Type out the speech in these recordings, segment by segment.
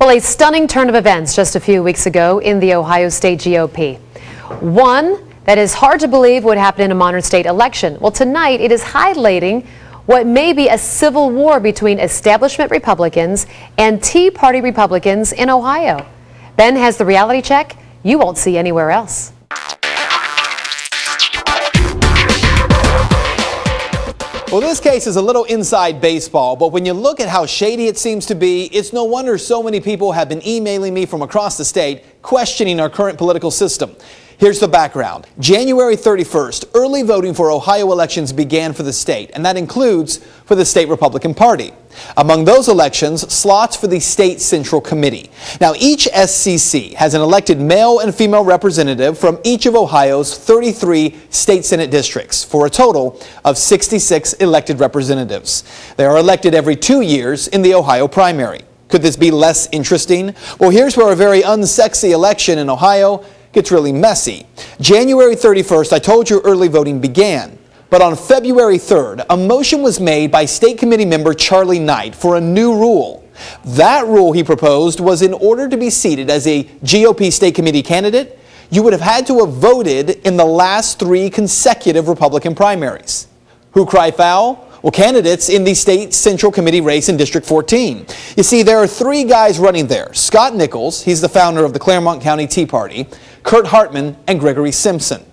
Well, a stunning turn of events just a few weeks ago in the Ohio State GOP. One that is hard to believe would happen in a modern state election. Well, tonight it is highlighting what may be a civil war between establishment Republicans and Tea Party Republicans in Ohio. Ben has the reality check you won't see anywhere else. Well, this case is a little inside baseball, but when you look at how shady it seems to be, it's no wonder so many people have been emailing me from across the state questioning our current political system. Here's the background. January 31st, early voting for Ohio elections began for the state, and that includes for the state Republican Party. Among those elections, slots for the State Central Committee. Now, each SCC has an elected male and female representative from each of Ohio's 33 state Senate districts for a total of 66 elected representatives. They are elected every 2 years in the Ohio primary. Could this be less interesting? Well, here's where a very unsexy election in Ohio gets really messy. January 31st, I told you early voting began. But on February 3rd, a motion was made by State Committee member Charlie Knight for a new rule. That rule he proposed was in order to be seated as a GOP State Committee candidate, you would have had to have voted in the last 3 consecutive Republican primaries. Who cry foul? Well, candidates in the State Central Committee race in District 14. You see, there are 3 guys running there. Scott Nichols, he's the founder of the Claremont County Tea Party, Kurt Hartman, and Gregory Simpson.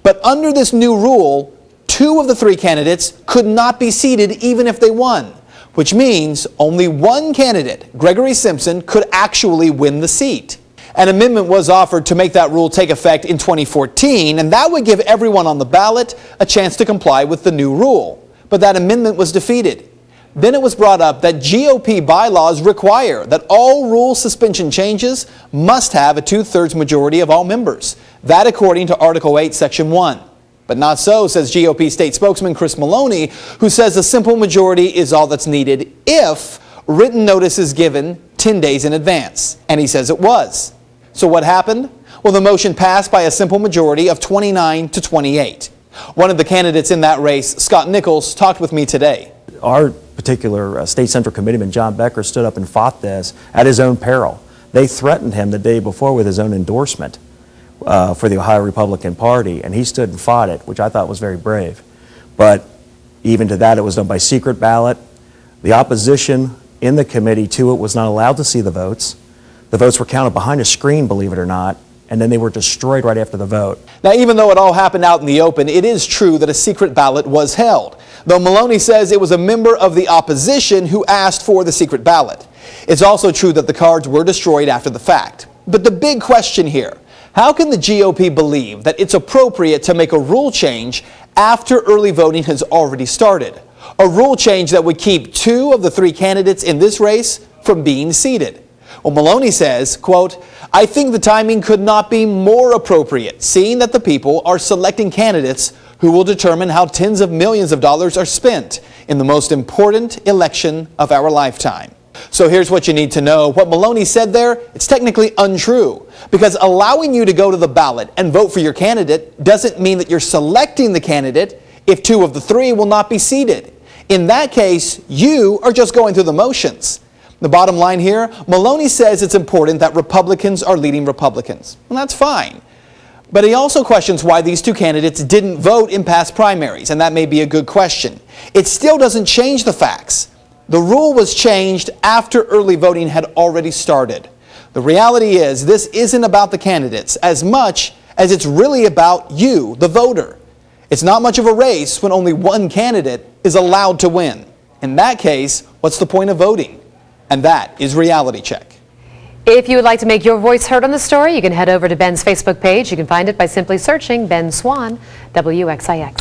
But under this new rule, 2 of the 3 candidates could not be seated even if they won, which means only one candidate, Gregory Simpson, could actually win the seat. An amendment was offered to make that rule take effect in 2014, and that would give everyone on the ballot a chance to comply with the new rule. But that amendment was defeated. Then it was brought up that GOP bylaws require that all rule suspension changes must have a 2/3 majority of all members. That according to Article 8, Section 1. But not so, says GOP state spokesman Chris Maloney, who says a simple majority is all that's needed if written notice is given 10 days in advance. And he says it was. So what happened? Well, the motion passed by a simple majority of 29 to 28. One of the candidates in that race, Scott Nichols, talked with me today. Our particular State Central Committeeman, John Becker, stood up and fought this at his own peril. They threatened him the day before with his own endorsement for the Ohio Republican Party, and he stood and fought it, which I thought was very brave. But even to that, it was done by secret ballot. The opposition in the committee to it was not allowed to see the votes. The votes were counted behind a screen, believe it or not, and then they were destroyed right after the vote. Now, even though it all happened out in the open, it is true that a secret ballot was held, though Maloney says it was a member of the opposition who asked for the secret ballot. It's also true that the cards were destroyed after the fact. But the big question here, how can the GOP believe that it's appropriate to make a rule change after early voting has already started? A rule change that would keep 2 of the 3 candidates in this race from being seated. Well, Maloney says, quote, "I think the timing could not be more appropriate, seeing that the people are selecting candidates who will determine how tens of millions of dollars are spent in the most important election of our lifetime." So here's what you need to know. What Maloney said there, it's technically untrue, because allowing you to go to the ballot and vote for your candidate doesn't mean that you're selecting the candidate if 2 of the 3 will not be seated. In that case, you are just going through the motions. The bottom line here, Maloney says it's important that Republicans are leading Republicans. And that's fine. But he also questions why these 2 candidates didn't vote in past primaries, and that may be a good question. It still doesn't change the facts. The rule was changed after early voting had already started. The reality is this isn't about the candidates as much as it's really about you, the voter. It's not much of a race when only one candidate is allowed to win. In that case, what's the point of voting? And that is Reality Check. If you would like to make your voice heard on the story, you can head over to Ben's Facebook page. You can find it by simply searching Ben Swan, WXIX.